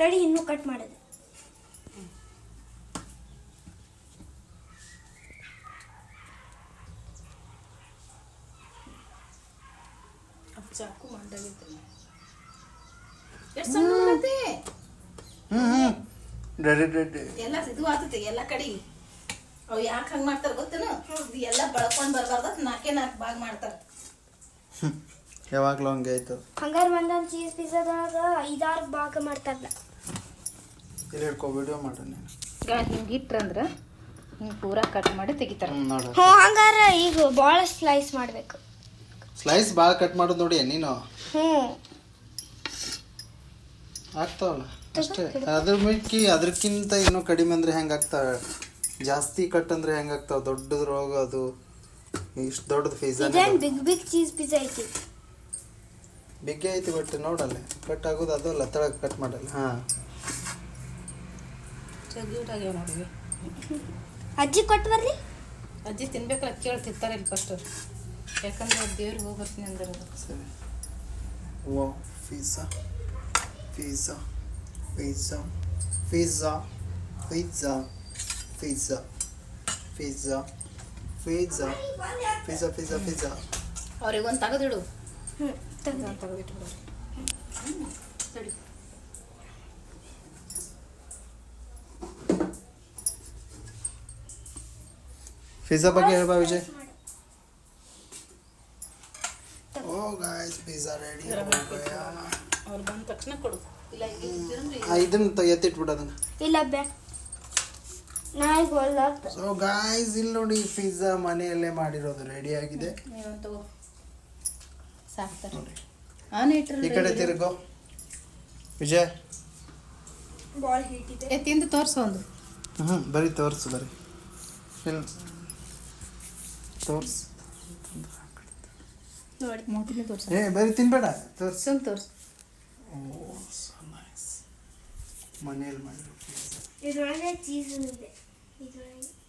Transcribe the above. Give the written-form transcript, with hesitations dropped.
ತಡಿ ಇನ್ನೂ ಕಟ್ ಮಾಡೋದು. ಚಾಕು ಮಾಡಾಗಿತ್ತು ಎಷ್ಟು ಸಣ್ಣ ಮಾಡತ್ತೆ. ಎಲ್ಲ ಇದು ಆಗ್ತೈತಿ ಎಲ್ಲ ಕಡೆ. ಅವು ಯಾಕೆ ಹಂಗೆ ಮಾಡ್ತಾರೆ ಗೊತ್ತೇನು? ಇದು ಎಲ್ಲ ಬಳ್ಕೊಂಡು ಬರಬಾರ್ದ 4 ಭಾಗ ಮಾಡ್ತಾರೆ. ಯಾವಾಗಲೂ ಹಂಗೆ ಆಯ್ತು. ಹಂಗಾರೆ ಒಂದೊಂದು ಚೀಸ್ ಪಿಜ್ಜಾದೊಳಗೆ 5-6 ಭಾಗ ಮಾಡ್ತಾರಲ್ಲ. ಇಲ್ಲಿ ಹಿಡ್ಕೊ ವಿಡಿಯೋ ಮಾಡು ನೀನು. ಹಿಂಗೆ ಇಟ್ರಂದ್ರೆ ಹಿಂಗೆ ಪೂರಾ ಕಟ್ ಮಾಡಿ ತೆಗಿತಾರೆ. ನೋಡು ಹ್ಞೂ ಹಂಗಾರೆ ಈಗ ಭಾಳ ಸ್ಲೈಸ್ ಮಾಡಬೇಕು. ಸ್ಲೈಸ್ ಭಾಳ ಕಟ್ ಮಾಡೋದು ನೋಡಿ ನೀನು. ಹ್ಞೂ ಆಗ್ತಾವಲ್ಲ ಅಷ್ಟೇ. ಅದಕ್ಕಿಂತ ಇನ್ನೂ ಕಡಿಮೆ ಅಂದರೆ ಹೆಂಗೆ ಆಗ್ತಾವೆ? ಜಾಸ್ತಿ ಕಟ್ ಅಂದರೆ ಹೆಂಗೆ ಆಗ್ತಾವೆ? ದೊಡ್ಡದ್ರೊಳಗೆ ಅದು ಇಷ್ಟು ದೊಡ್ಡದು ಪಿಜ್ಜಾ ಇದೇನು ಬಿಗ್ ಚೀಸ್ ಪಿಜ್ಜಾ ಐತಿ. ಬಿಗ್ಗೆ ಐತಿ ಬಟ್ ನೋಡಲ್ಲ ಕಟ್ ಆಗೋದು ಅದು ಅಲ್ಲ, ತಳಗೆ ಕಟ್ ಮಾಡಲ್ಲ. ಹಾಂ ಕ್ಯೂಟಾಗ್ಯಾವ ನೋಡಿವಿ. ಅಜ್ಜಿ ಕೊಟ್ಟು ಬರ್ರಿ. ಅಜ್ಜಿ ತಿನ್ಬೇಕಲ್ಲ ಕೇಳ್ತಿರ್ತಾರೆ ಇಲ್ಲಿ ಫಸ್ಟ್. ಯಾಕಂದ್ರೆ ದೇವ್ರಿಗೆ ಹೋಗಿ ಬರ್ತೀನಿ ಅಂದ್ರೆ ಸರಿ. Oh pizza pizza pizza pizza pizza pizza pizza pizza pizza pizza pizza. ಅವ್ರಿಗೆ ಒಂದು ತೆಗೆದಿಡು. ತೆಗೆದಿಟ್ಟು ಸರಿ. ಪಿಜ್ಜಾ ಬಗ್ಗೆ ಹೇಳ್ಬಾ Vijay. Oh guys pizza ready. ಅವ್ರು ಬಂದ ತಕ್ಷಣ ಕೊಡು. ಇಲ್ಲ ಇದನ್ನ ಎತ್ತಿಟ್ಬಿಡು ಅದನ್ನು. ಇಲ್ಲ ಬೇ ನಾಯಿಗೆ. ಸೊ ಗಾಯ್ಸ್ ಇಲ್ಲಿ ನೋಡಿ ಪಿಜ್ಜಾ ಮನೆಯಲ್ಲೇ ಮಾಡಿರೋದು ರೆಡಿ ಆಗಿದೆ. ನೀವಂತೂ ಸಾಕ್ತಾರೆ ನೋಡಿ. ಆನೆ ಈ ಕಡೆ ತಿರುಗೋ ವಿಜಯ್. ಬಾಲ್ ಹೀಟ್ ಇದೆ. ತಿಂದು ತೋರಿಸು ಒಂದು. ಬರೀ ತೋರಿಸು ಬರೀ ಇಲ್ಲಿ ತೋರ್ಸು. ನೋಡಿ ಮೋಟಿನೇ ತೋರಿಸು. ಬರೀ ತಿನ್ಬೇಡ ತೋರ್ಸು. ಸುಮ್ ತೋರಿಸು. ಓ ಸೊ ನೈಸ್. ಮನೆಯಲ್ಲಿ ಮಾಡಿರೋ ಪಿಜ್ಜಾ. ಇದರೊಳಗೆ ಚೀಸ್ ಇದೆ. ಇದರೊಳಗೆ